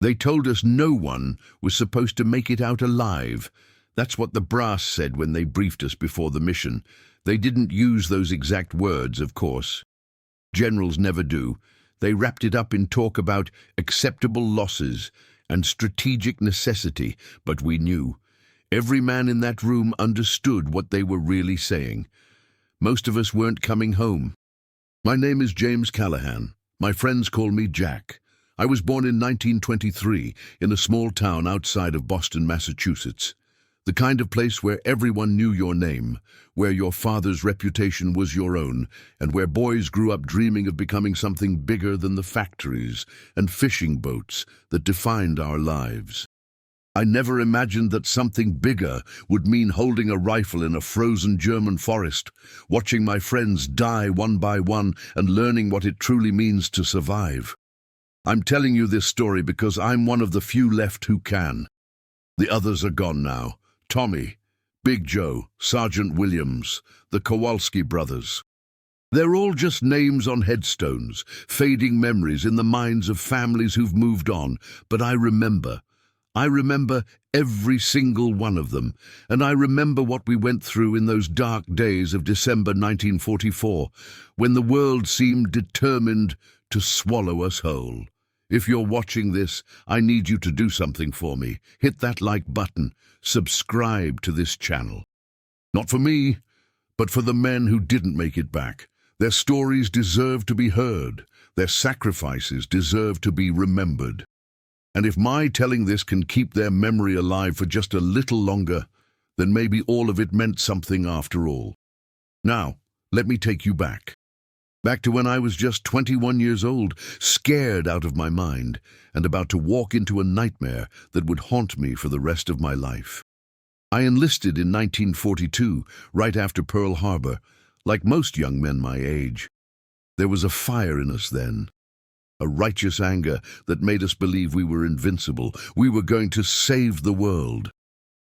They told us no one was supposed to make it out alive. That's what the brass said when they briefed us before the mission. They didn't use those exact words, of course. Generals never do. They wrapped it up in talk about acceptable losses and strategic necessity, but we knew. Every man in that room understood what they were really saying. Most of us weren't coming home. My name is James Callahan. My friends call me Jack. I was born in 1923 in a small town outside of Boston, Massachusetts. The kind of place where everyone knew your name, where your father's reputation was your own, and where boys grew up dreaming of becoming something bigger than the factories and fishing boats that defined our lives. I never imagined that something bigger would mean holding a rifle in a frozen German forest, watching my friends die one by one and learning what it truly means to survive. I'm telling you this story because I'm one of the few left who can. The others are gone now. Tommy, Big Joe, Sergeant Williams, the Kowalski brothers. They're all just names on headstones, fading memories in the minds of families who've moved on, but I remember every single one of them, and I remember what we went through in those dark days of December 1944, when the world seemed determined to swallow us whole. If you're watching this, I need you to do something for me. Hit that like button. Subscribe to this channel. Not for me, but for the men who didn't make it back. Their stories deserve to be heard. Their sacrifices deserve to be remembered. And if my telling this can keep their memory alive for just a little longer, then maybe all of it meant something after all. Now, let me take you back. Back to when I was just 21 years old, scared out of my mind, and about to walk into a nightmare that would haunt me for the rest of my life. I enlisted in 1942, right after Pearl Harbor, like most young men my age. There was a fire in us then, a righteous anger that made us believe we were invincible. We were going to save the world.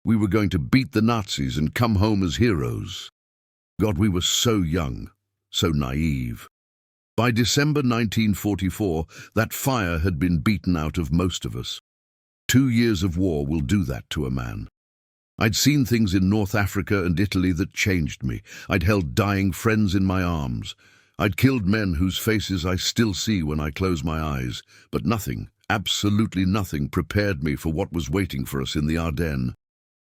We were going to beat the Nazis and come home as heroes. God, we were so young. So naive. By December 1944, that fire had been beaten out of most of us. 2 years of war will do that to a man. I'd seen things in North Africa and Italy that changed me. I'd held dying friends in my arms. I'd killed men whose faces I still see when I close my eyes. But nothing, absolutely nothing, prepared me for what was waiting for us in the Ardennes.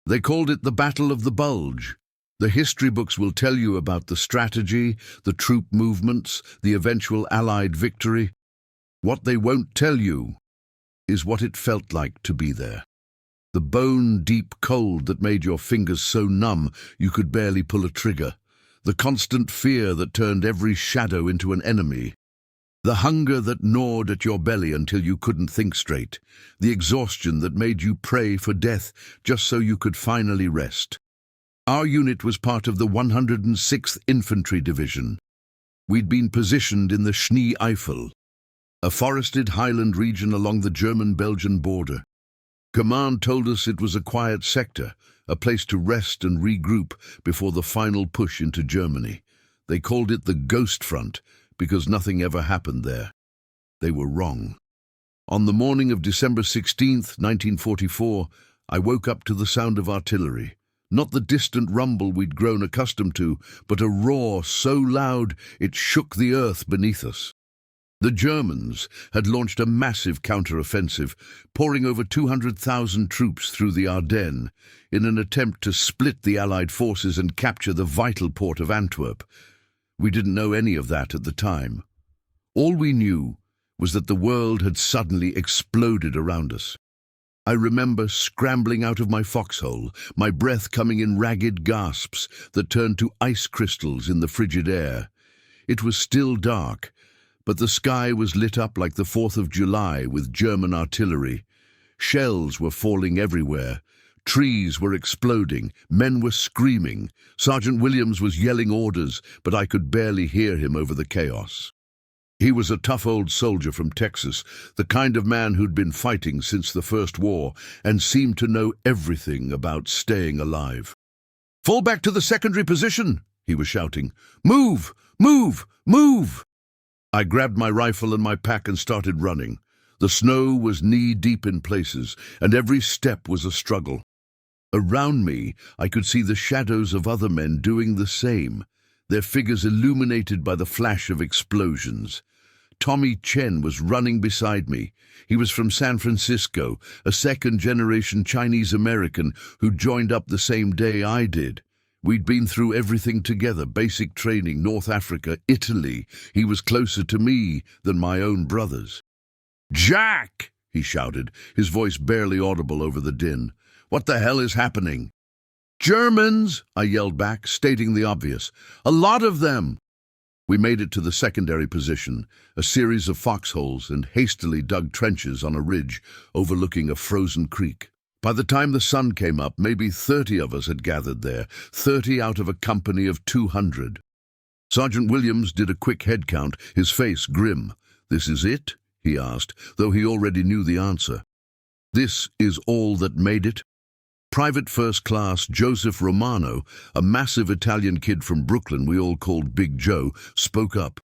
They called it the Battle of the Bulge. The history books will tell you about the strategy, the troop movements, the eventual Allied victory. What they won't tell you is what it felt like to be there. The bone-deep cold that made your fingers so numb you could barely pull a trigger. The constant fear that turned every shadow into an enemy. The hunger that gnawed at your belly until you couldn't think straight. The exhaustion that made you pray for death just so you could finally rest. Our unit was part of the 106th Infantry Division. We'd been positioned in the Schnee-Eifel, a forested highland region along the German-Belgian border. Command told us it was a quiet sector, a place to rest and regroup before the final push into Germany. They called it the Ghost Front because nothing ever happened there. They were wrong. On the morning of December 16th, 1944, I woke up to the sound of artillery. Not the distant rumble we'd grown accustomed to, but a roar so loud it shook the earth beneath us. The Germans had launched a massive counter-offensive, pouring over 200,000 troops through the Ardennes in an attempt to split the Allied forces and capture the vital port of Antwerp. We didn't know any of that at the time. All we knew was that the world had suddenly exploded around us. I remember scrambling out of my foxhole, my breath coming in ragged gasps that turned to ice crystals in the frigid air. It was still dark, but the sky was lit up like the 4th of July with German artillery. Shells were falling everywhere. Trees were exploding. Men were screaming. Sergeant Williams was yelling orders, but I could barely hear him over the chaos. He was a tough old soldier from Texas, the kind of man who'd been fighting since the First War and seemed to know everything about staying alive. "Fall back to the secondary position," he was shouting. "Move! Move! Move!" I grabbed my rifle and my pack and started running. The snow was knee-deep in places, and every step was a struggle. Around me, I could see the shadows of other men doing the same, their figures illuminated by the flash of explosions. Tommy Chen was running beside me. He was from San Francisco, a second-generation Chinese-American who joined up the same day I did. We'd been through everything together, basic training, North Africa, Italy. He was closer to me than my own brothers. "Jack!" he shouted, his voice barely audible over the din. "What the hell is happening?" "Germans!" I yelled back, stating the obvious. "A lot of them!" We made it to the secondary position, a series of foxholes and hastily dug trenches on a ridge overlooking a frozen creek. By the time the sun came up, maybe 30 of us had gathered there, 30 out of a company of 200. Sergeant Williams did a quick head count, his face grim. "This is it?" he asked, though he already knew the answer. "This is all that made it?" Private First Class Joseph Romano, a massive Italian kid from Brooklyn we all called Big Joe, spoke up.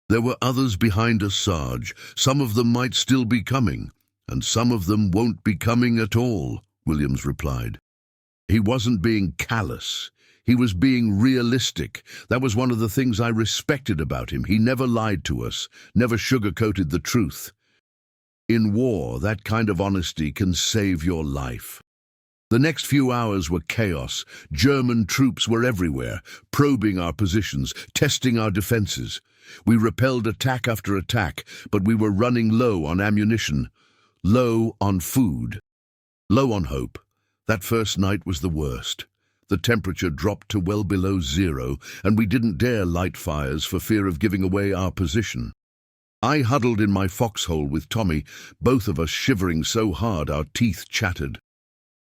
"There were others behind us, Sarge. Some of them might still be coming, and some of them won't be coming at all," Williams replied. He wasn't being callous. He was being realistic. That was one of the things I respected about him. He never lied to us, never sugarcoated the truth. In war, that kind of honesty can save your life. The next few hours were chaos. German troops were everywhere, probing our positions, testing our defenses. We repelled attack after attack, but we were running low on ammunition, low on food, low on hope. That first night was the worst. The temperature dropped to well below zero, and we didn't dare light fires for fear of giving away our position. I huddled in my foxhole with Tommy, both of us shivering so hard our teeth chattered.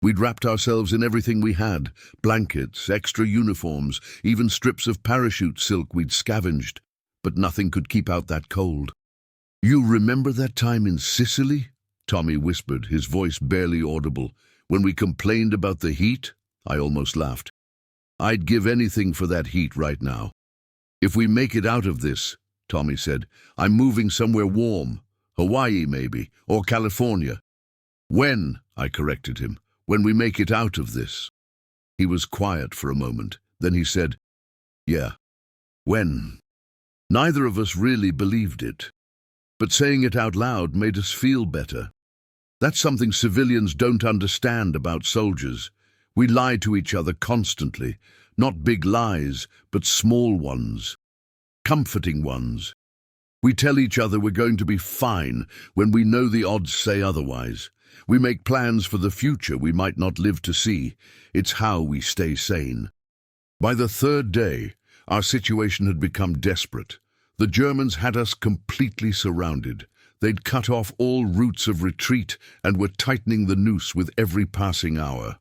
We'd wrapped ourselves in everything we had, blankets, extra uniforms, even strips of parachute silk we'd scavenged, but nothing could keep out that cold. "You remember that time in Sicily?" Tommy whispered, his voice barely audible. "When we complained about the heat?" I almost laughed. "I'd give anything for that heat right now." "If we make it out of this," Tommy said, "I'm moving somewhere warm. Hawaii, maybe, or California." "When?" I corrected him. "When we make it out of this." He was quiet for a moment. Then he said, "Yeah, when?" Neither of us really believed it, but saying it out loud made us feel better. That's something civilians don't understand about soldiers. We lie to each other constantly, not big lies, but small ones, comforting ones. We tell each other we're going to be fine when we know the odds say otherwise. We make plans for the future we might not live to see. It's how we stay sane. By the third day, our situation had become desperate. The Germans had us completely surrounded. They'd cut off all routes of retreat and were tightening the noose with every passing hour.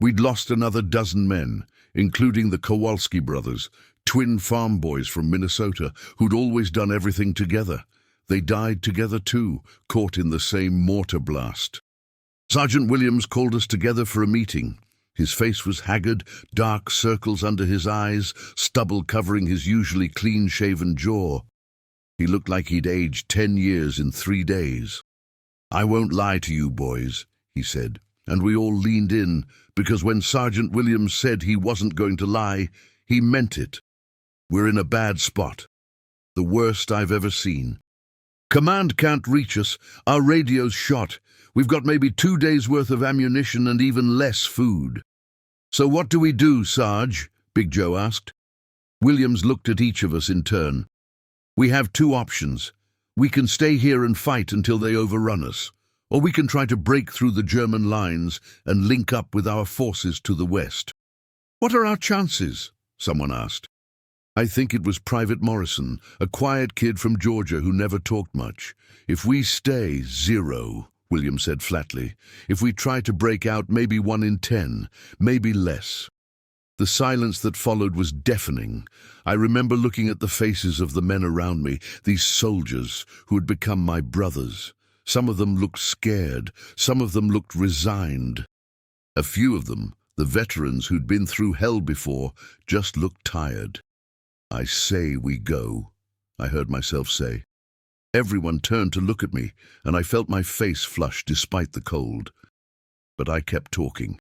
We'd lost another dozen men, including the Kowalski brothers, twin farm boys from Minnesota who'd always done everything together. They died together too, caught in the same mortar blast. Sergeant Williams called us together for a meeting. His face was haggard, dark circles under his eyes, stubble covering his usually clean-shaven jaw. He looked like he'd aged 10 years in 3 days. "I won't lie to you, boys," he said, and we all leaned in, because when Sergeant Williams said he wasn't going to lie, he meant it. We're in a bad spot. The worst I've ever seen. Command can't reach us. Our radio's shot. We've got maybe 2 days' worth of ammunition and even less food. "So what do we do, Sarge?" Big Joe asked. Williams looked at each of us in turn. "We have 2 options. We can stay here and fight until they overrun us, or we can try to break through the German lines and link up with our forces to the west." "What are our chances?" someone asked. I think it was Private Morrison, a quiet kid from Georgia who never talked much. "If we stay, 0, William said flatly. "If we try to break out, maybe 1 in 10, maybe less." The silence that followed was deafening. I remember looking at the faces of the men around me, these soldiers who had become my brothers. Some of them looked scared, some of them looked resigned. A few of them, the veterans who'd been through hell before, just looked tired. "I say we go," I heard myself say. Everyone turned to look at me, and I felt my face flush despite the cold. But I kept talking.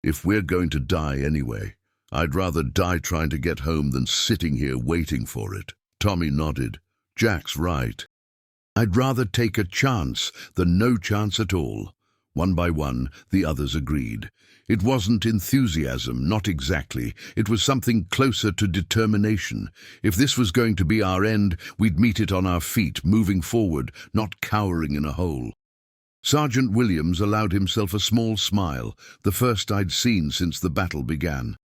If we're going to die anyway, I'd rather die trying to get home than sitting here waiting for it. Tommy nodded. Jack's right. I'd rather take a chance than no chance at all. One by one, the others agreed. It wasn't enthusiasm, not exactly. It was something closer to determination. If this was going to be our end, we'd meet it on our feet, moving forward, not cowering in a hole. Sergeant Williams allowed himself a small smile, the first I'd seen since the battle began.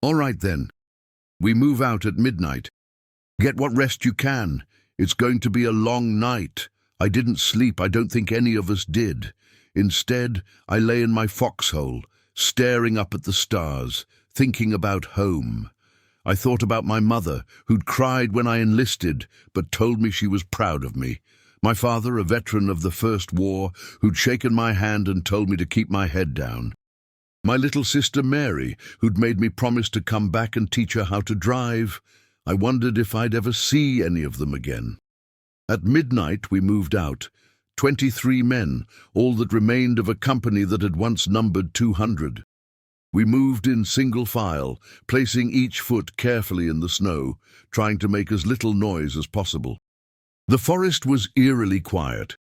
All right then. We move out at midnight. Get what rest you can. It's going to be a long night. I didn't sleep. I don't think any of us did. Instead, I lay in my foxhole, staring up at the stars, thinking about home. I thought about my mother, who'd cried when I enlisted, but told me she was proud of me. My father, a veteran of the First War, who'd shaken my hand and told me to keep my head down. My little sister Mary, who'd made me promise to come back and teach her how to drive. I wondered if I'd ever see any of them again. At midnight we moved out. 23 men, all that remained of a company that had once numbered 200. We moved in single file, placing each foot carefully in the snow, trying to make as little noise as possible. The forest was eerily quiet,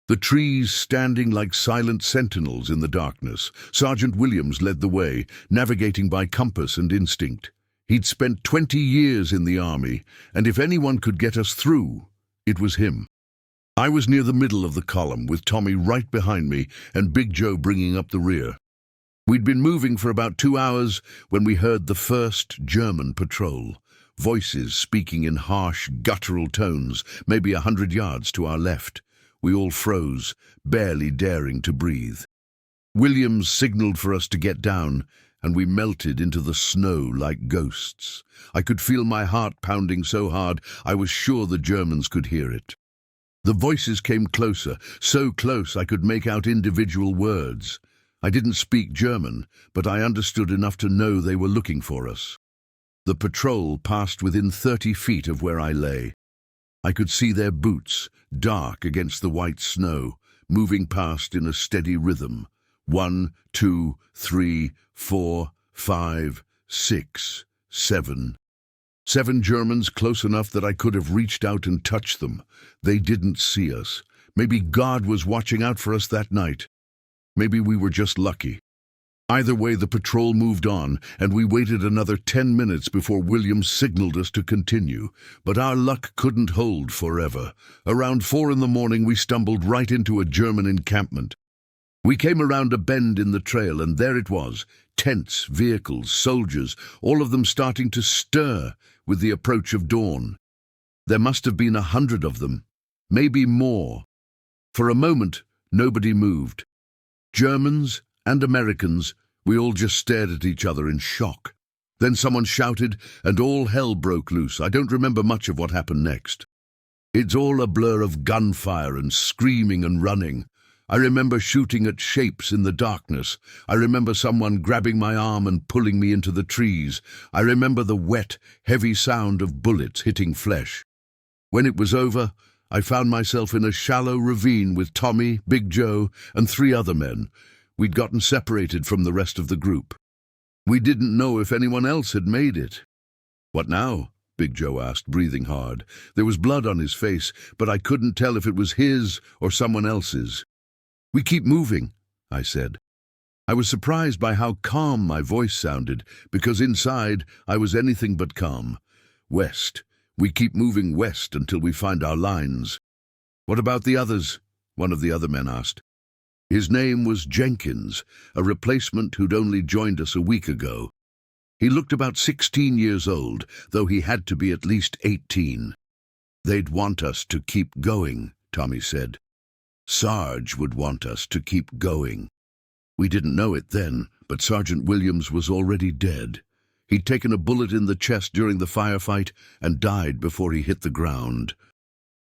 the trees standing like silent sentinels in the darkness. Sergeant Williams led the way, navigating by compass and instinct. He'd spent 20 years in the army, and if anyone could get us through, it was him. I was near the middle of the column, with Tommy right behind me and Big Joe bringing up the rear. We'd been moving for about 2 hours when we heard the first German patrol, voices speaking in harsh, guttural tones, maybe 100 yards to our left. We all froze, barely daring to breathe. Williams signaled for us to get down, and we melted into the snow like ghosts. I could feel my heart pounding so hard I was sure the Germans could hear it. The voices came closer, so close I could make out individual words. I didn't speak German, but I understood enough to know they were looking for us. The patrol passed within 30 feet of where I lay. I could see their boots, dark against the white snow, moving past in a steady rhythm. 1, 2, 3, 4, 5, 6, 7. 7 Germans close enough that I could have reached out and touched them. They didn't see us. Maybe God was watching out for us that night. Maybe we were just lucky. Either way, the patrol moved on, and we waited another 10 minutes before Williams signaled us to continue. But our luck couldn't hold forever. Around 4 in the morning, we stumbled right into a German encampment. We came around a bend in the trail, and there it was. Tents, vehicles, soldiers, all of them starting to stir with the approach of dawn. There must have been 100 of them, maybe more. For a moment, nobody moved. Germans and Americans, we all just stared at each other in shock. Then someone shouted, and all hell broke loose. I don't remember much of what happened next. It's all a blur of gunfire and screaming and running. I remember shooting at shapes in the darkness. I remember someone grabbing my arm and pulling me into the trees. I remember the wet, heavy sound of bullets hitting flesh. When it was over, I found myself in a shallow ravine with Tommy, Big Joe, and 3 other men. We'd gotten separated from the rest of the group. We didn't know if anyone else had made it. "What now?" Big Joe asked, breathing hard. There was blood on his face, but I couldn't tell if it was his or someone else's. "We keep moving," I said. I was surprised by how calm my voice sounded, because inside I was anything but calm. "West. We keep moving west until we find our lines." "What about the others?" one of the other men asked. His name was Jenkins, a replacement who'd only joined us a week ago. He looked about 16 years old, though he had to be at least 18. "They'd want us to keep going," Tommy said. "Sarge would want us to keep going." We didn't know it then, but Sergeant Williams was already dead. He'd taken a bullet in the chest during the firefight and died before he hit the ground.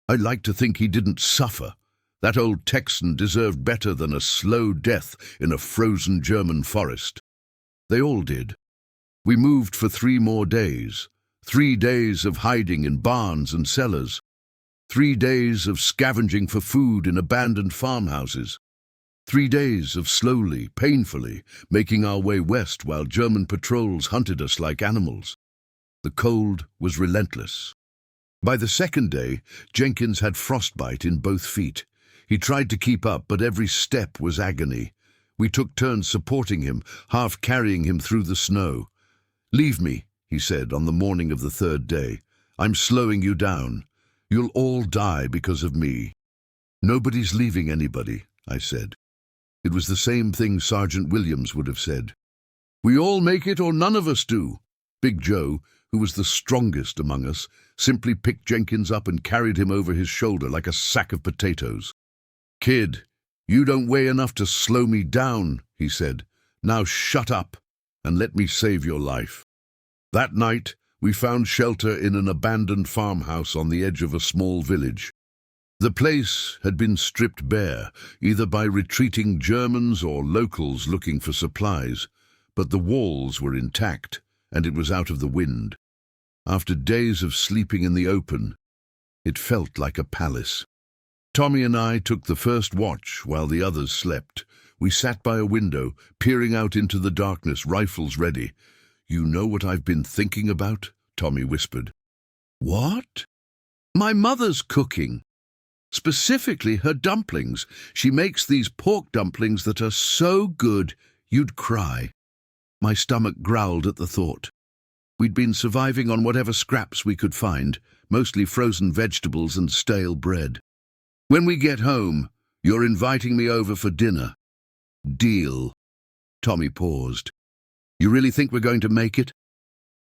I'd like to think he didn't suffer. That old Texan deserved better than a slow death in a frozen German forest. They all did. We moved for 3 more days. 3 days of hiding in barns and cellars. 3 days of scavenging for food in abandoned farmhouses. 3 days of slowly, painfully, making our way west while German patrols hunted us like animals. The cold was relentless. By the second day, Jenkins had frostbite in both feet. He tried to keep up, but every step was agony. We took turns supporting him, half carrying him through the snow. "Leave me," he said on the morning of the third day. "I'm slowing you down. You'll all die because of me." "Nobody's leaving anybody," I said. It was the same thing Sergeant Williams would have said. "We all make it or none of us do." Big Joe, who was the strongest among us, simply picked Jenkins up and carried him over his shoulder like a sack of potatoes. "Kid, you don't weigh enough to slow me down," he said. "Now shut up and let me save your life." That night, we found shelter in an abandoned farmhouse on the edge of a small village. The place had been stripped bare, either by retreating Germans or locals looking for supplies, but the walls were intact, and it was out of the wind. After days of sleeping in the open, it felt like a palace. Tommy and I took the first watch while the others slept. We sat by a window, peering out into the darkness, rifles ready. "You know what I've been thinking about?" Tommy whispered. "What?" "My mother's cooking. Specifically her dumplings. She makes these pork dumplings that are so good you'd cry." My stomach growled at the thought. We'd been surviving on whatever scraps we could find, mostly frozen vegetables and stale bread. "When we get home, you're inviting me over for dinner." "Deal." Tommy paused. "You really think we're going to make it?"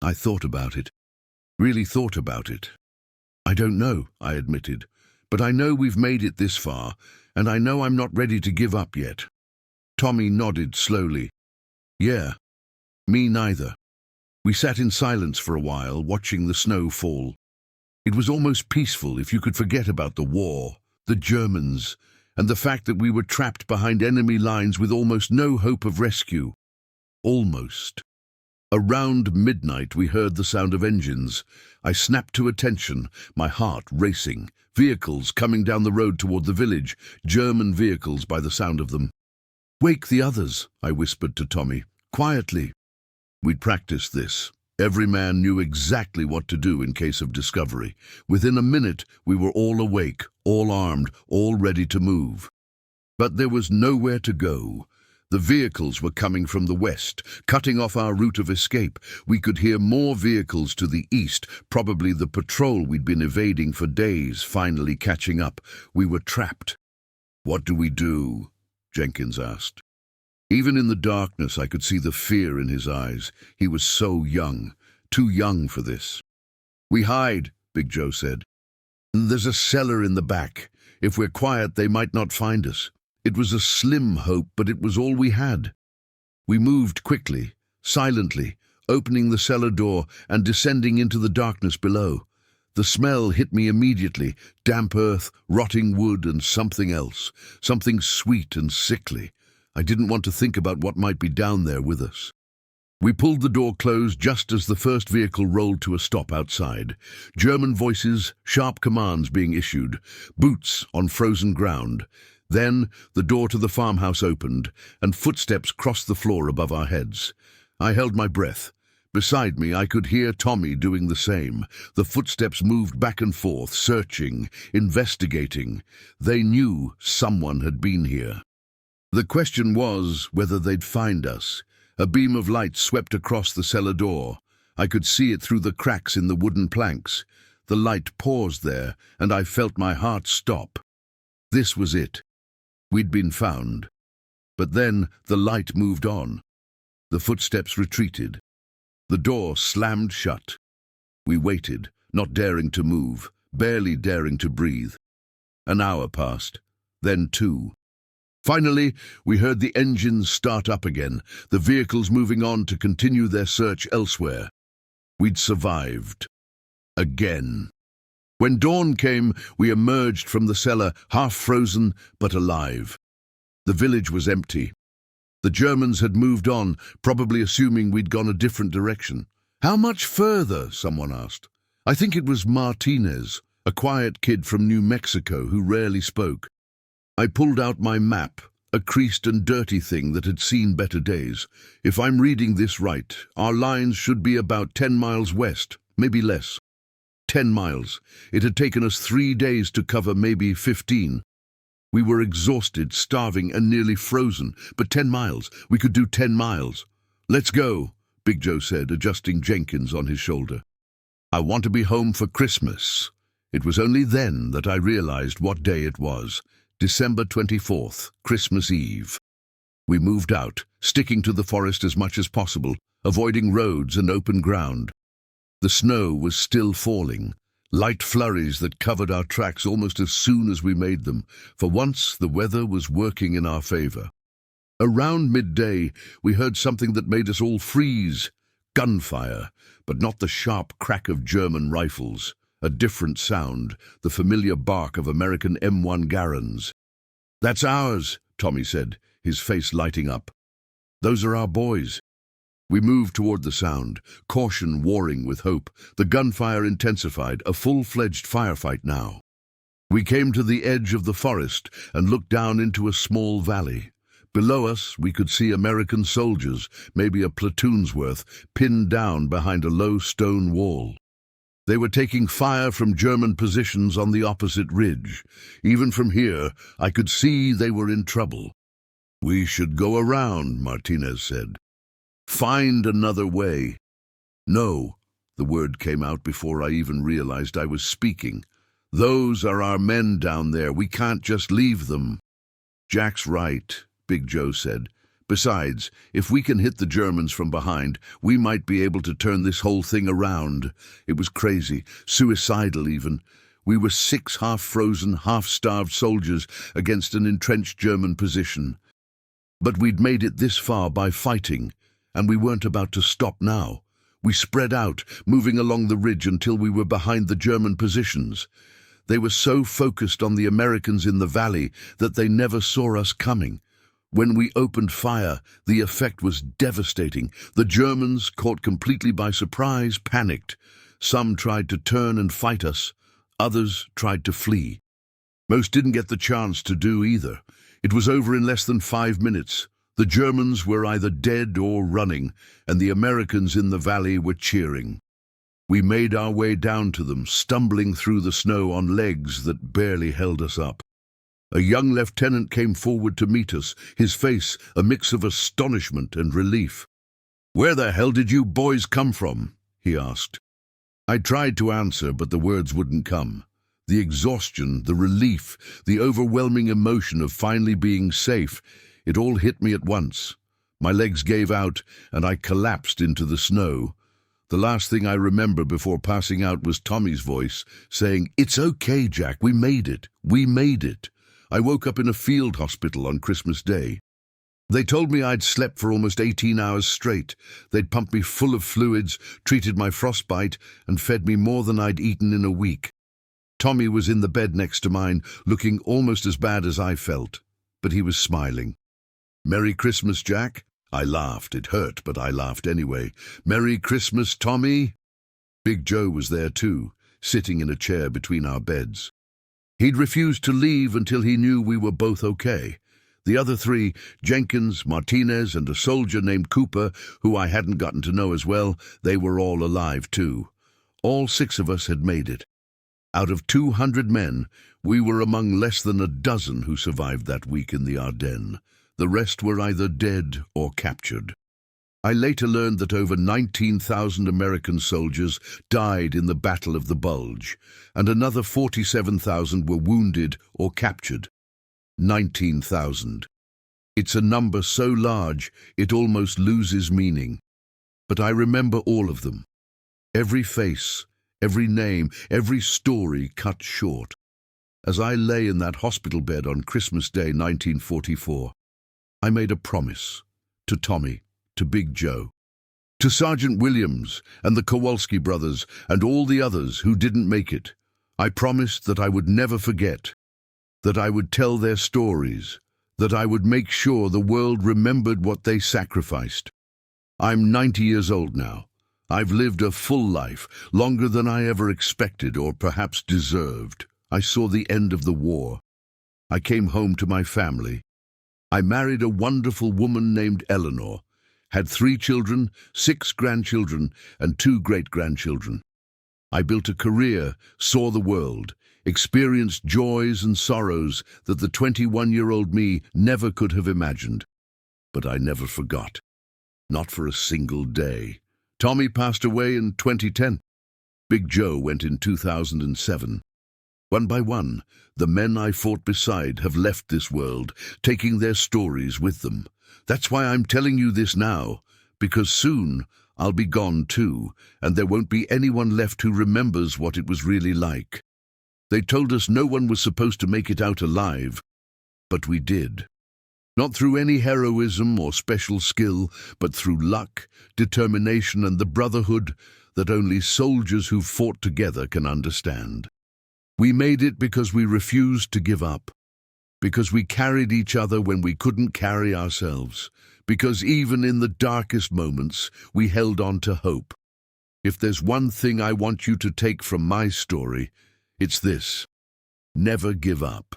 I thought about it. Really thought about it. "I don't know," I admitted. "But I know we've made it this far, and I know I'm not ready to give up yet." Tommy nodded slowly. "Yeah, me neither." We sat in silence for a while, watching the snow fall. It was almost peaceful if you could forget about the war, the Germans, and the fact that we were trapped behind enemy lines with almost no hope of rescue. Almost. Around midnight we heard the sound of engines. I snapped to attention, my heart racing. Vehicles coming down the road toward the village, German vehicles by the sound of them. "Wake the others," I whispered to Tommy, quietly. We'd practiced this. Every man knew exactly what to do in case of discovery. Within a minute, we were all awake, all armed, all ready to move. But there was nowhere to go. The vehicles were coming from the west, cutting off our route of escape. We could hear more vehicles to the east, probably the patrol we'd been evading for days, finally catching up. We were trapped. "What do we do?" Jenkins asked. Even in the darkness, I could see the fear in his eyes. He was so young, too young for this. "We hide," Big Joe said. "There's a cellar in the back. If we're quiet, they might not find us." It was a slim hope, but it was all we had. We moved quickly, silently, opening the cellar door and descending into the darkness below. The smell hit me immediately, damp earth, rotting wood, and something else, something sweet and sickly. I didn't want to think about what might be down there with us. We pulled the door closed just as the first vehicle rolled to a stop outside. German voices, sharp commands being issued, boots on frozen ground. Then the door to the farmhouse opened, and footsteps crossed the floor above our heads. I held my breath. Beside me, I could hear Tommy doing the same. The footsteps moved back and forth, searching, investigating. They knew someone had been here. The question was whether they'd find us. A beam of light swept across the cellar door. I could see it through the cracks in the wooden planks. The light paused there, and I felt my heart stop. This was it. We'd been found. But then the light moved on. The footsteps retreated. The door slammed shut. We waited, not daring to move, barely daring to breathe. An hour passed, then 2. Finally, we heard the engines start up again, the vehicles moving on to continue their search elsewhere. We'd survived. Again. When dawn came, we emerged from the cellar, half frozen but alive. The village was empty. The Germans had moved on, probably assuming we'd gone a different direction. "How much further?" someone asked. I think it was Martinez. a quiet kid from New Mexico who rarely spoke. I pulled out my map, a creased and dirty thing that had seen better days. If I'm reading this right, our lines should be about 10 miles west, maybe less. 10 miles. It had taken us 3 days to cover maybe 15. We were exhausted, starving, and nearly frozen, but 10 miles. We could do 10 miles. "Let's go," Big Joe said, adjusting Jenkins on his shoulder. "I want to be home for Christmas." It was only then that I realized what day it was. December 24th, Christmas Eve. We moved out, sticking to the forest as much as possible, avoiding roads and open ground. The snow was still falling, light flurries that covered our tracks almost as soon as we made them. For once, the weather was working in our favor. Around midday, we heard something that made us all freeze. Gunfire, but not the sharp crack of German rifles. A different sound, the familiar bark of American M1 Garands. "That's ours," Tommy said, his face lighting up. "Those are our boys." We moved toward the sound, caution warring with hope. The gunfire intensified, a full-fledged firefight now. We came to the edge of the forest and looked down into a small valley. Below us, we could see American soldiers, maybe a platoon's worth, pinned down behind a low stone wall. They were taking fire from German positions on the opposite ridge. Even from here, I could see they were in trouble. "We should go around," Martinez said. "Find another way." "No," the word came out before I even realized I was speaking. "Those are our men down there. We can't just leave them." "Jack's right," Big Joe said. "Besides, if we can hit the Germans from behind, we might be able to turn this whole thing around." It was crazy, suicidal even. We were 6 half-frozen, half-starved soldiers against an entrenched German position. But we'd made it this far by fighting, and we weren't about to stop now. We spread out, moving along the ridge until we were behind the German positions. They were so focused on the Americans in the valley that they never saw us coming. When we opened fire, the effect was devastating. The Germans, caught completely by surprise, panicked. Some tried to turn and fight us. Others tried to flee. Most didn't get the chance to do either. It was over in less than 5 minutes. The Germans were either dead or running, and the Americans in the valley were cheering. We made our way down to them, stumbling through the snow on legs that barely held us up. A young lieutenant came forward to meet us, his face a mix of astonishment and relief. "Where the hell did you boys come from?" he asked. I tried to answer, but the words wouldn't come. The exhaustion, the relief, the overwhelming emotion of finally being safe, it all hit me at once. My legs gave out, and I collapsed into the snow. The last thing I remember before passing out was Tommy's voice, saying, "It's okay, Jack, we made it. We made it." I woke up in a field hospital on Christmas Day. They told me I'd slept for almost 18 hours straight. They'd pumped me full of fluids, treated my frostbite, and fed me more than I'd eaten in a week. Tommy was in the bed next to mine, looking almost as bad as I felt, but he was smiling. "Merry Christmas, Jack." I laughed. It hurt, but I laughed anyway. "Merry Christmas, Tommy." Big Joe was there too, sitting in a chair between our beds. He'd refused to leave until he knew we were both okay. The other 3, Jenkins, Martinez, and a soldier named Cooper, who I hadn't gotten to know as well, they were all alive too. All 6 of us had made it. Out of 200 men, we were among less than a dozen who survived that week in the Ardennes. The rest were either dead or captured. I later learned that over 19,000 American soldiers died in the Battle of the Bulge, and another 47,000 were wounded or captured. 19,000. It's a number so large it almost loses meaning. But I remember all of them. Every face, every name, every story cut short. As I lay in that hospital bed on Christmas Day 1944, I made a promise to Tommy, to Big Joe, to Sergeant Williams and the Kowalski brothers and all the others who didn't make it. I promised that I would never forget, that I would tell their stories, that I would make sure the world remembered what they sacrificed. I'm 90 years old now. I've lived a full life, longer than I ever expected or perhaps deserved. I saw the end of the war. I came home to my family. I married a wonderful woman named Eleanor, had 3 children, 6 grandchildren, and 2 great-grandchildren. I built a career, saw the world, experienced joys and sorrows that the 21-year-old me never could have imagined. But I never forgot. Not for a single day. Tommy passed away in 2010. Big Joe went in 2007. One by one, the men I fought beside have left this world, taking their stories with them. That's why I'm telling you this now, because soon I'll be gone too, and there won't be anyone left who remembers what it was really like. They told us no one was supposed to make it out alive, but we did. Not through any heroism or special skill, but through luck, determination, and the brotherhood that only soldiers who've fought together can understand. We made it because we refused to give up, because we carried each other when we couldn't carry ourselves, because even in the darkest moments we held on to hope. If there's one thing I want you to take from my story, it's this: never give up.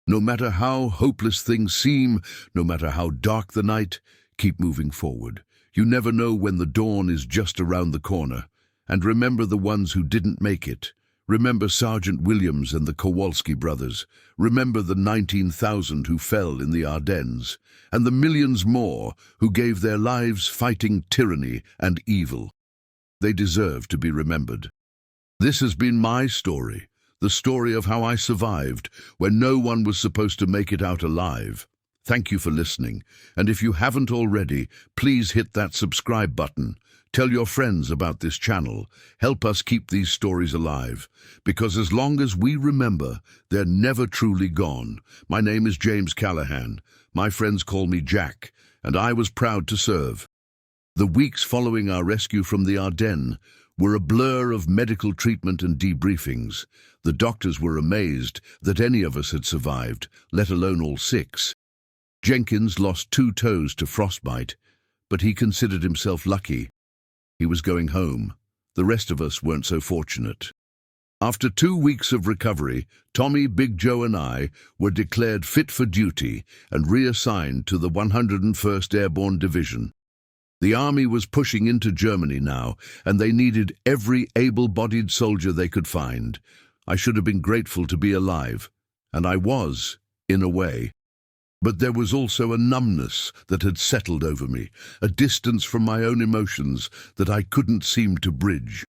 No matter how hopeless things seem, no matter how dark the night, keep moving forward. You never know when the dawn is just around the corner. And remember the ones who didn't make it. Remember Sergeant Williams and the Kowalski brothers. Remember the 19,000 who fell in the Ardennes, and the millions more who gave their lives fighting tyranny and evil. They deserve to be remembered. This has been my story, the story of how I survived when no one was supposed to make it out alive. Thank you for listening, and if you haven't already, please hit that subscribe button. Tell your friends about this channel. Help us keep these stories alive, because as long as we remember, they're never truly gone. My name is James Callahan. My friends call me Jack, and I was proud to serve. The weeks following our rescue from the Ardennes were a blur of medical treatment and debriefings. The doctors were amazed that any of us had survived, let alone all 6. Jenkins lost 2 toes to frostbite, but he considered himself lucky. He was going home. The rest of us weren't so fortunate. After 2 weeks of recovery, Tommy, Big Joe, and I were declared fit for duty and reassigned to the 101st Airborne Division. The army was pushing into Germany now, and they needed every able-bodied soldier they could find. I should have been grateful to be alive, and I was, in a way. But there was also a numbness that had settled over me, a distance from my own emotions that I couldn't seem to bridge.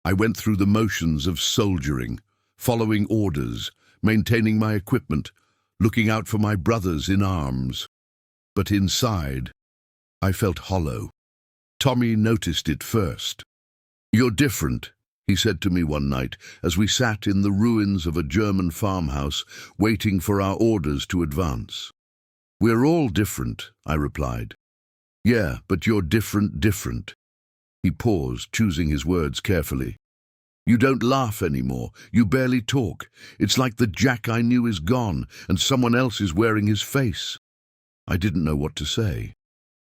I went through the motions of soldiering, following orders, maintaining my equipment, looking out for my brothers in arms. But inside, I felt hollow. Tommy noticed it first. "You're different," he said to me one night as we sat in the ruins of a German farmhouse waiting for our orders to advance. "We're all different," I replied. "Yeah, but you're different." He paused, choosing his words carefully. "You don't laugh anymore. You barely talk. It's like the Jack I knew is gone, and someone else is wearing his face." I didn't know what to say.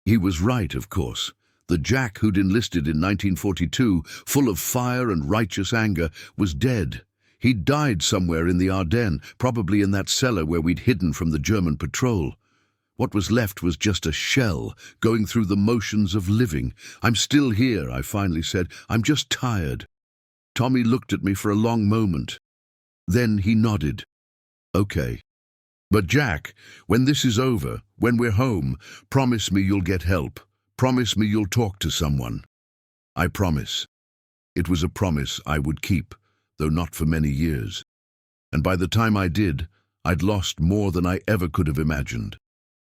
He was right, of course. The Jack who'd enlisted in 1942, full of fire and righteous anger, was dead. He'd died somewhere in the Ardennes, probably in that cellar where we'd hidden from the German patrol. What was left was just a shell, going through the motions of living. "I'm still here," I finally said. "I'm just tired." Tommy looked at me for a long moment. Then he nodded. "Okay. But Jack, when this is over, when we're home, promise me you'll get help. Promise me you'll talk to someone." I promise. It was a promise I would keep, though not for many years. And by the time I did, I'd lost more than I ever could have imagined.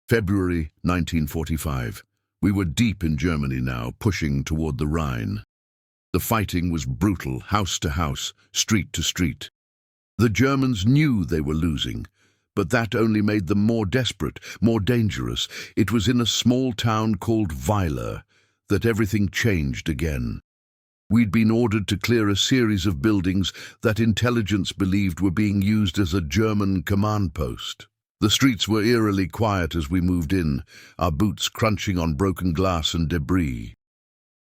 February 1945. We were deep in Germany now, pushing toward the Rhine. The fighting was brutal, house to house, street to street. The Germans knew they were losing, but that only made them more desperate, more dangerous. It was in a small town called Weiler that everything changed again. We'd been ordered to clear a series of buildings that intelligence believed were being used as a German command post. The streets were eerily quiet as we moved in, our boots crunching on broken glass and debris.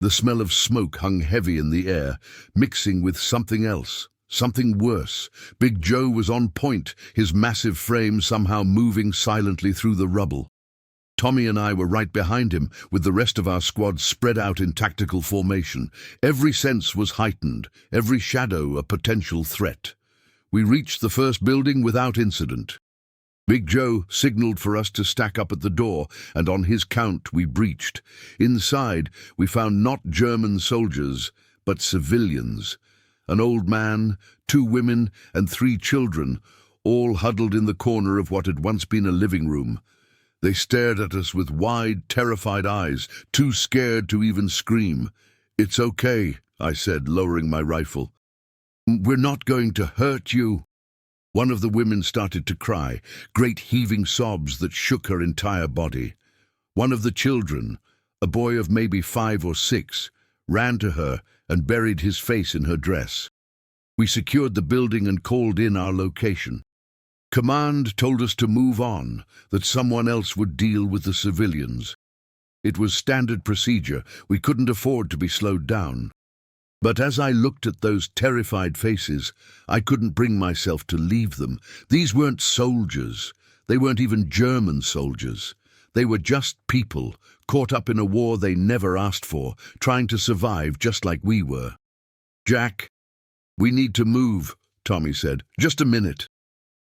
The smell of smoke hung heavy in the air, mixing with something else, something worse. Big Joe was on point, his massive frame somehow moving silently through the rubble. Tommy and I were right behind him, with the rest of our squad spread out in tactical formation. Every sense was heightened, every shadow a potential threat. We reached the first building without incident. Big Joe signaled for us to stack up at the door, and on his count we breached. Inside, we found not German soldiers, but civilians. An old man, 2 women, and 3 children, all huddled in the corner of what had once been a living room. They stared at us with wide, terrified eyes, too scared to even scream. "It's okay," I said, lowering my rifle. "We're not going to hurt you." One of the women started to cry, great heaving sobs that shook her entire body. One of the children, a boy of maybe 5 or 6, ran to her and buried his face in her dress. We secured the building and called in our location. Command told us to move on, that someone else would deal with the civilians. It was standard procedure. We couldn't afford to be slowed down. But as I looked at those terrified faces, I couldn't bring myself to leave them. These weren't soldiers. They weren't even German soldiers. They were just people, caught up in a war they never asked for, trying to survive just like we were. "Jack, we need to move," Tommy said. "Just a minute."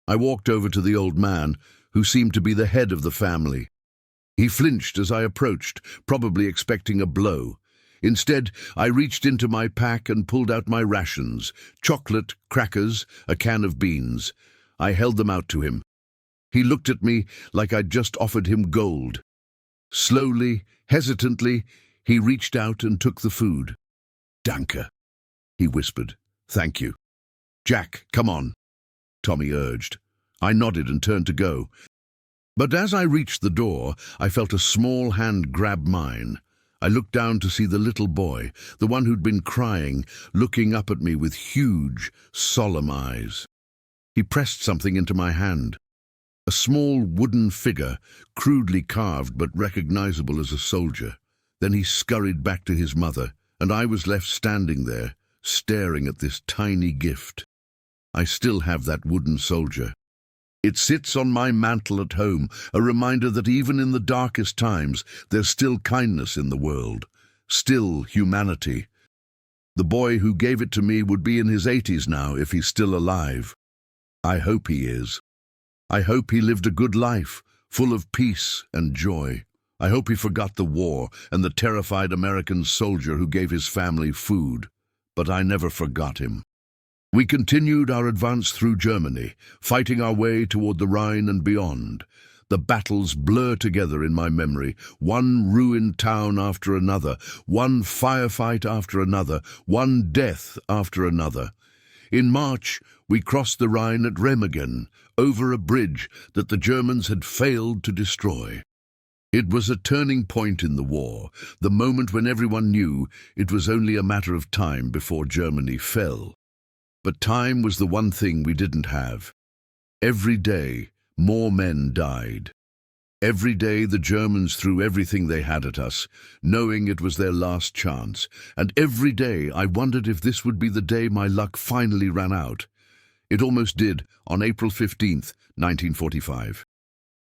I walked over to the old man, who seemed to be the head of the family. He flinched as I approached, probably expecting a blow. Instead, I reached into my pack and pulled out my rations, chocolate, crackers, a can of beans. I held them out to him. He looked at me like I'd just offered him gold. Slowly, hesitantly, he reached out and took the food. "Danke," he whispered. "Thank you." "Jack, come on," Tommy urged. I nodded and turned to go. But as I reached the door, I felt a small hand grab mine. I looked down to see the little boy, the one who'd been crying, looking up at me with huge, solemn eyes. He pressed something into my hand. A small wooden figure, crudely carved but recognizable as a soldier. Then he scurried back to his mother, and I was left standing there, staring at this tiny gift. I still have that wooden soldier. It sits on my mantle at home, a reminder that even in the darkest times, there's still kindness in the world, still humanity. The boy who gave it to me would be in his 80s now if he's still alive. I hope he is. I hope he lived a good life, full of peace and joy. I hope he forgot the war and the terrified American soldier who gave his family food. But I never forgot him. We continued our advance through Germany, fighting our way toward the Rhine and beyond. The battles blur together in my memory, one ruined town after another, one firefight after another, one death after another. In March, we crossed the Rhine at Remagen, over a bridge that the Germans had failed to destroy. It was a turning point in the war, the moment when everyone knew it was only a matter of time before Germany fell. But time was the one thing we didn't have. Every day, more men died. Every day the Germans threw everything they had at us, knowing it was their last chance. And every day I wondered if this would be the day my luck finally ran out. It almost did, on April 15th, 1945.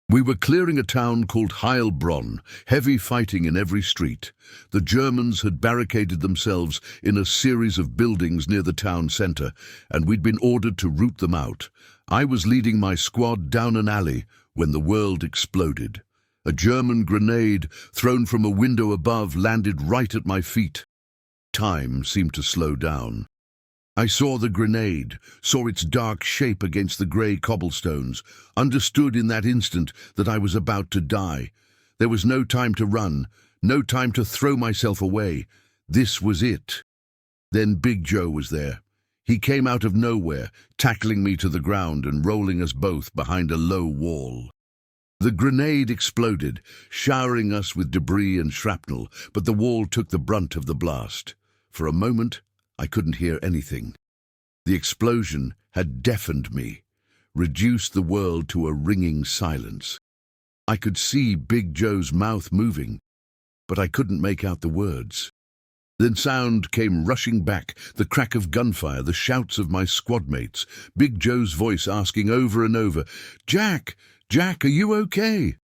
We were clearing a town called Heilbronn, heavy fighting in every street. The Germans had barricaded themselves in a series of buildings near the town centre, and we'd been ordered to root them out. I was leading my squad down an alley when the world exploded. A German grenade, thrown from a window above, landed right at my feet. Time seemed to slow down. I saw the grenade, saw its dark shape against the grey cobblestones, understood in that instant that I was about to die. There was no time to run, no time to throw myself away. This was it. Then Big Joe was there. He came out of nowhere, tackling me to the ground and rolling us both behind a low wall. The grenade exploded, showering us with debris and shrapnel, but the wall took the brunt of the blast. For a moment, I couldn't hear anything. The explosion had deafened me, reduced the world to a ringing silence. I could see Big Joe's mouth moving, but I couldn't make out the words. Then sound came rushing back, the crack of gunfire, the shouts of my squad mates, Big Joe's voice asking over and over, "Jack, Jack, are you okay?"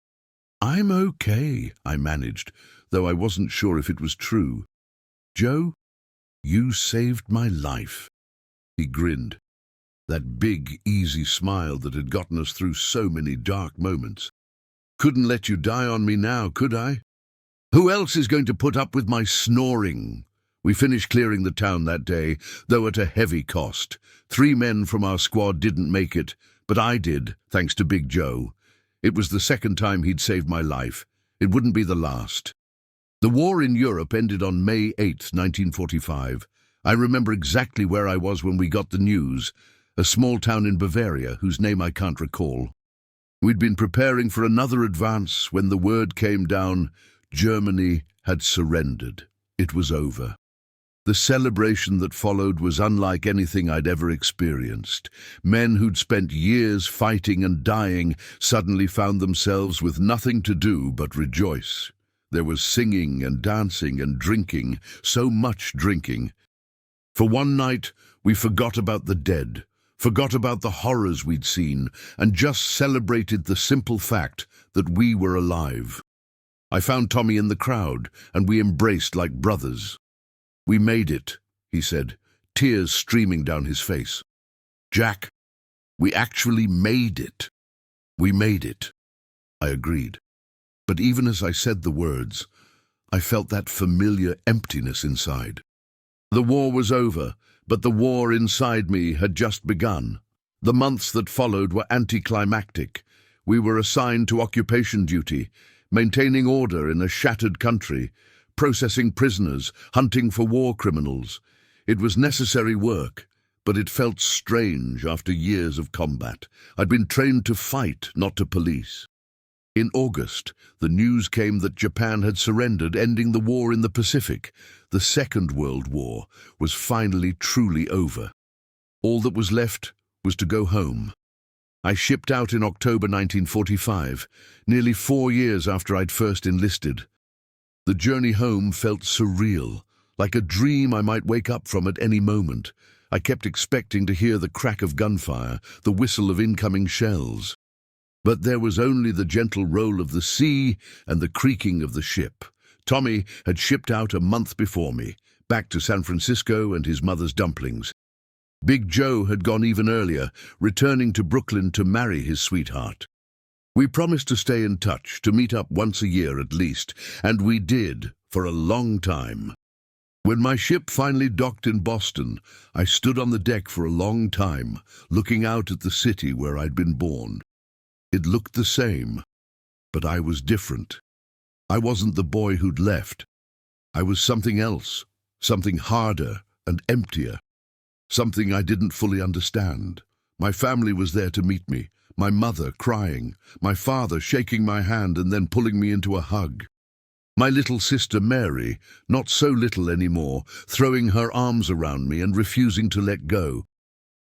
"I'm okay," I managed, though I wasn't sure if it was true. "Joe, you saved my life." He grinned, that big, easy smile that had gotten us through so many dark moments. "Couldn't let you die on me now, could I? Who else is going to put up with my snoring?" We finished clearing the town that day, though at a heavy cost. 3 men from our squad didn't make it, but I did, thanks to Big Joe. It was the second time he'd saved my life. It wouldn't be the last. The war in Europe ended on May 8, 1945. I remember exactly where I was when we got the news, a small town in Bavaria whose name I can't recall. We'd been preparing for another advance when the word came down, Germany had surrendered. It was over. The celebration that followed was unlike anything I'd ever experienced. Men who'd spent years fighting and dying suddenly found themselves with nothing to do but rejoice. There was singing and dancing and drinking, so much drinking. For one night, we forgot about the dead, forgot about the horrors we'd seen, and just celebrated the simple fact that we were alive. I found Tommy in the crowd, and we embraced like brothers. "We made it," he said, tears streaming down his face. "Jack, we actually made it." "We made it," I agreed. But even as I said the words, I felt that familiar emptiness inside. The war was over, but the war inside me had just begun. The months that followed were anticlimactic. We were assigned to occupation duty, maintaining order in a shattered country, processing prisoners, hunting for war criminals. It was necessary work, but it felt strange after years of combat. I'd been trained to fight, not to police. In August, the news came that Japan had surrendered, ending the war in the Pacific. The Second World War was finally truly over. All that was left was to go home. I shipped out in October 1945, nearly 4 years after I'd first enlisted. The journey home felt surreal, like a dream I might wake up from at any moment. I kept expecting to hear the crack of gunfire, the whistle of incoming shells. But there was only the gentle roll of the sea and the creaking of the ship. Tommy had shipped out a month before me, back to San Francisco and his mother's dumplings. Big Joe had gone even earlier, returning to Brooklyn to marry his sweetheart. We promised to stay in touch, to meet up once a year at least, and we did, for a long time. When my ship finally docked in Boston, I stood on the deck for a long time, looking out at the city where I'd been born. It looked the same, but I was different. I wasn't the boy who'd left. I was something else, something harder and emptier, something I didn't fully understand. My family was there to meet me, my mother crying, my father shaking my hand and then pulling me into a hug. My little sister Mary, not so little anymore, throwing her arms around me and refusing to let go.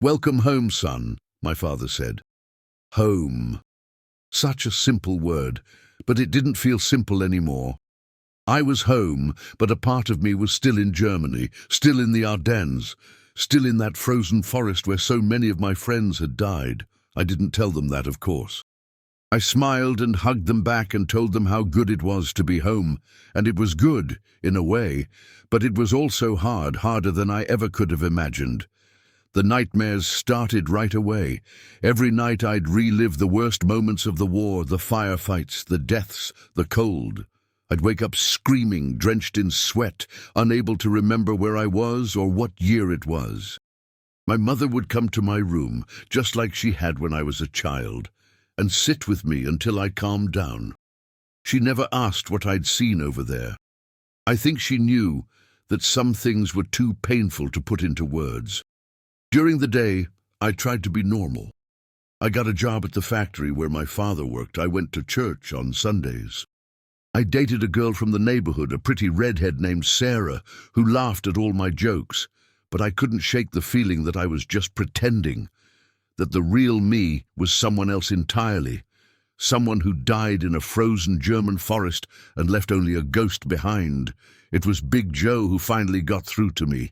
"Welcome home, son," my father said. Home. Such a simple word, but it didn't feel simple anymore. I was home, but a part of me was still in Germany, still in the Ardennes, still in that frozen forest where so many of my friends had died. I didn't tell them that, of course. I smiled and hugged them back and told them how good it was to be home. And it was good, in a way, but it was also hard, harder than I ever could have imagined. The nightmares started right away. Every night I'd relive the worst moments of the war, the firefights, the deaths, the cold. I'd wake up screaming, drenched in sweat, unable to remember where I was or what year it was. My mother would come to my room, just like she had when I was a child, and sit with me until I calmed down. She never asked what I'd seen over there. I think she knew that some things were too painful to put into words. During the day, I tried to be normal. I got a job at the factory where my father worked. I went to church on Sundays. I dated a girl from the neighborhood, a pretty redhead named Sarah, who laughed at all my jokes, but I couldn't shake the feeling that I was just pretending, that the real me was someone else entirely, Someone who died in a frozen German forest and left only a ghost behind. It was Big Joe who finally got through to me.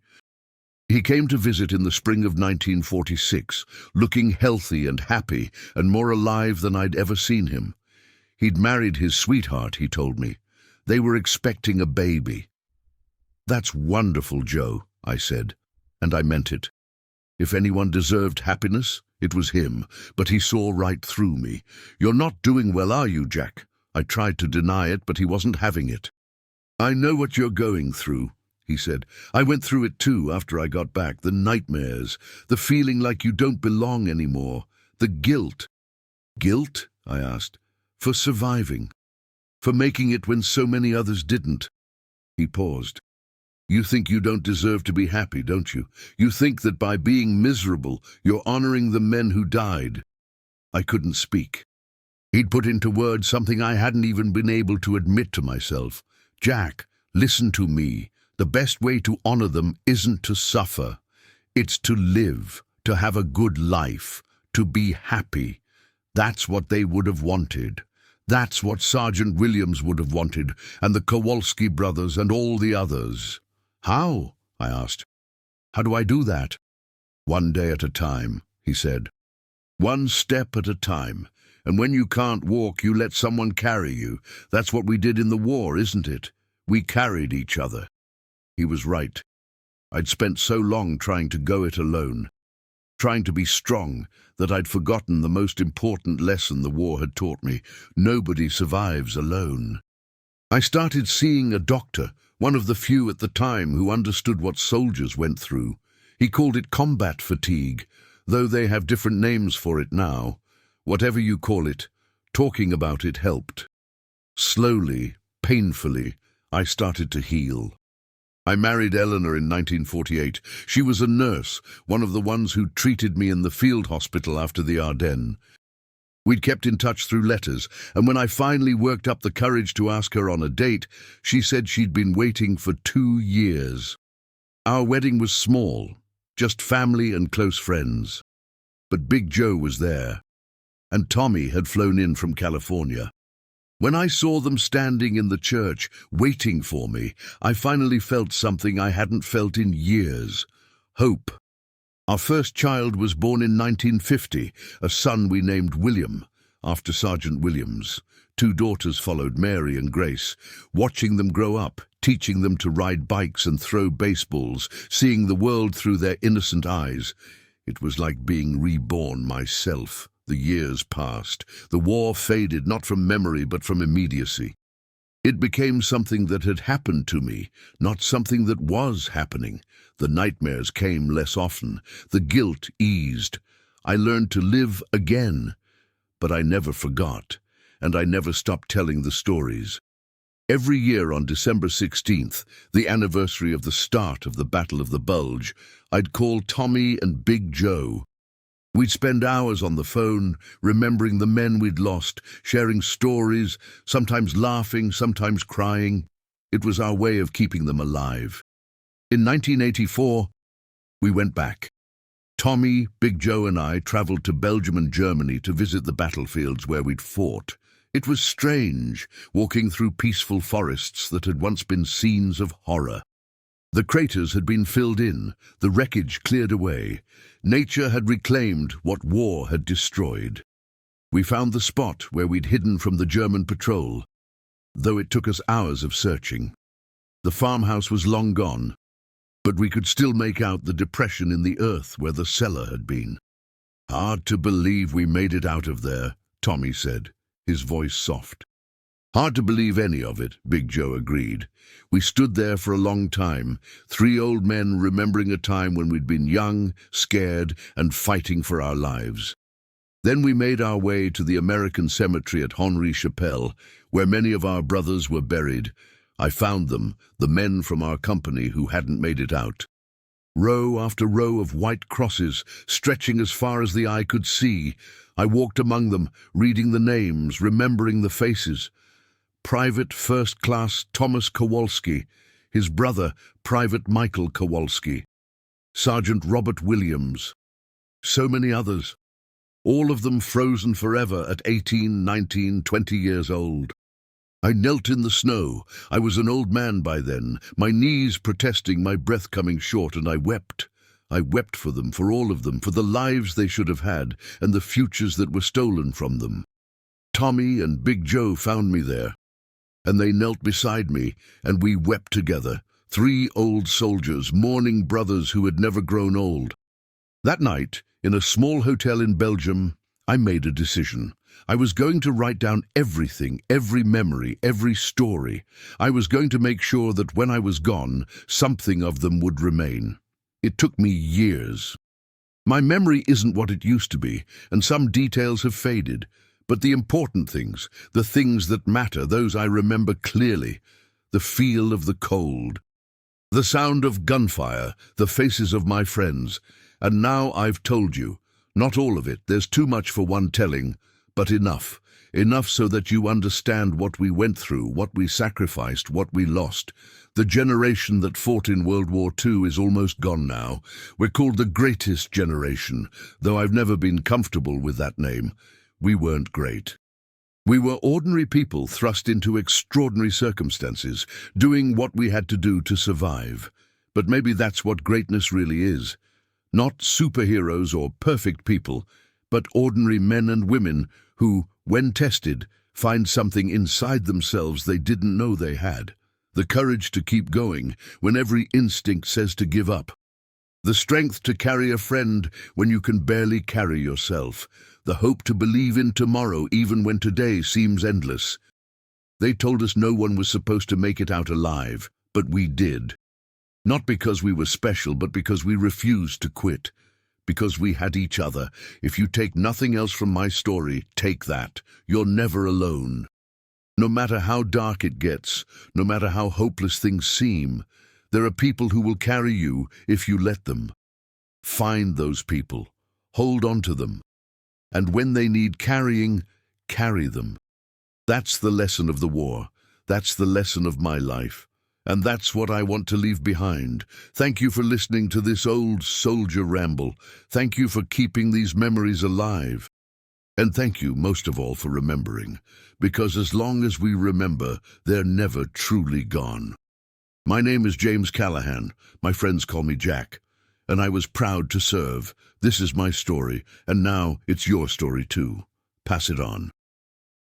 He came to visit in the spring of 1946, looking healthy and happy and more alive than I'd ever seen him. He'd married his sweetheart, he told me. They were expecting a baby. "That's wonderful, Joe," I said, and I meant it. If anyone deserved happiness, it was him, but he saw right through me. "You're not doing well, are you, Jack?" I tried to deny it, but he wasn't having it. "I know what you're going through," he said. "I went through it too after I got back. The nightmares, the feeling like you don't belong anymore, the guilt." "Guilt?" I asked. "For surviving, for making it when so many others didn't." He paused. "You think you don't deserve to be happy, don't you? You think that by being miserable, you're honoring the men who died." I couldn't speak. He'd put into words something I hadn't even been able to admit to myself. "Jack, listen to me. The best way to honor them isn't to suffer. It's to live, to have a good life, to be happy. That's what they would have wanted. That's what Sergeant Williams would have wanted, and the Kowalski brothers and all the others." "How?" I asked. "How do I do that?" "One day at a time," he said. "One step at a time. And when you can't walk, you let someone carry you. That's what we did in the war, isn't it? We carried each other." He was right. I'd spent so long trying to go it alone, trying to be strong, that I'd forgotten the most important lesson the war had taught me. Nobody survives alone. I started seeing a doctor, one of the few at the time who understood what soldiers went through. He called it combat fatigue, though they have different names for it now. Whatever you call it, talking about it helped. Slowly, painfully, I started to heal. I married Eleanor in 1948. She was a nurse, one of the ones who treated me in the field hospital after the Ardennes. We'd kept in touch through letters, and when I finally worked up the courage to ask her on a date, she said she'd been waiting for 2 years. Our wedding was small, just family and close friends. But Big Joe was there, and Tommy had flown in from California. When I saw them standing in the church, waiting for me, I finally felt something I hadn't felt in years: hope. Our first child was born in 1950, a son we named William, after Sergeant Williams. 2 daughters followed, Mary and Grace, watching them grow up, teaching them to ride bikes and throw baseballs, seeing the world through their innocent eyes. It was like being reborn myself. The years passed. The war faded, not from memory, but from immediacy. It became something that had happened to me, not something that was happening. The nightmares came less often. The guilt eased. I learned to live again. But I never forgot, and I never stopped telling the stories. Every year on December 16th, the anniversary of the start of the Battle of the Bulge, I'd call Tommy and Big Joe. We'd spend hours on the phone, remembering the men we'd lost, sharing stories, sometimes laughing, sometimes crying. It was our way of keeping them alive. In 1984, we went back. Tommy, Big Joe and I traveled to Belgium and Germany to visit the battlefields where we'd fought. It was strange, walking through peaceful forests that had once been scenes of horror. The craters had been filled in, the wreckage cleared away. Nature had reclaimed what war had destroyed. We found the spot where we'd hidden from the German patrol, though it took us hours of searching. The farmhouse was long gone, but we could still make out the depression in the earth where the cellar had been. "Hard to believe we made it out of there," Tommy said, his voice soft. "Hard to believe any of it," Big Joe agreed. We stood there for a long time, 3 old men remembering a time when we'd been young, scared, and fighting for our lives. Then we made our way to the American cemetery at Henri Chapelle, where many of our brothers were buried. I found them, the men from our company who hadn't made it out. Row after row of white crosses, stretching as far as the eye could see. I walked among them, reading the names, remembering the faces. Private First Class Thomas Kowalski, his brother, Private Michael Kowalski, Sergeant Robert Williams, so many others. all of them frozen forever at 18, 19, 20 years old. I knelt in the snow. I was an old man by then, my knees protesting, my breath coming short, and I wept. I wept for them, for all of them, for the lives they should have had, and the futures that were stolen from them. Tommy and Big Joe found me there, and they knelt beside me, and we wept together. 3 old soldiers, mourning brothers who had never grown old. That night, in a small hotel in Belgium, I made a decision. I was going to write down everything, every memory, every story. I was going to make sure that when I was gone, something of them would remain. It took me years. My memory isn't what it used to be, and some details have faded. But the important things, the things that matter, those I remember clearly. The feel of the cold, the sound of gunfire, the faces of my friends. And now I've told you. Not all of it, there's too much for one telling, but enough. Enough so that you understand what we went through, what we sacrificed, what we lost. The generation that fought in World War II is almost gone now. We're called the greatest generation, though I've never been comfortable with that name. We weren't great. We were ordinary people thrust into extraordinary circumstances, doing what we had to do to survive. But maybe that's what greatness really is. Not superheroes or perfect people, but ordinary men and women who, when tested, find something inside themselves they didn't know they had. The courage to keep going when every instinct says to give up. The strength to carry a friend when you can barely carry yourself. The hope to believe in tomorrow even when today seems endless. They told us no one was supposed to make it out alive, but we did. Not because we were special, but because we refused to quit. Because we had each other. If you take nothing else from my story, take that. You're never alone. No matter how dark it gets, no matter how hopeless things seem, there are people who will carry you if you let them. Find those people. Hold on to them. And when they need carrying, carry them. That's the lesson of the war. That's the lesson of my life. And that's what I want to leave behind. Thank you for listening to this old soldier ramble. Thank you for keeping these memories alive. And thank you, most of all, for remembering. Because as long as we remember, they're never truly gone. My name is James Callahan. My friends call me Jack. And I was proud to serve. This is my story, and now it's your story too. Pass it on.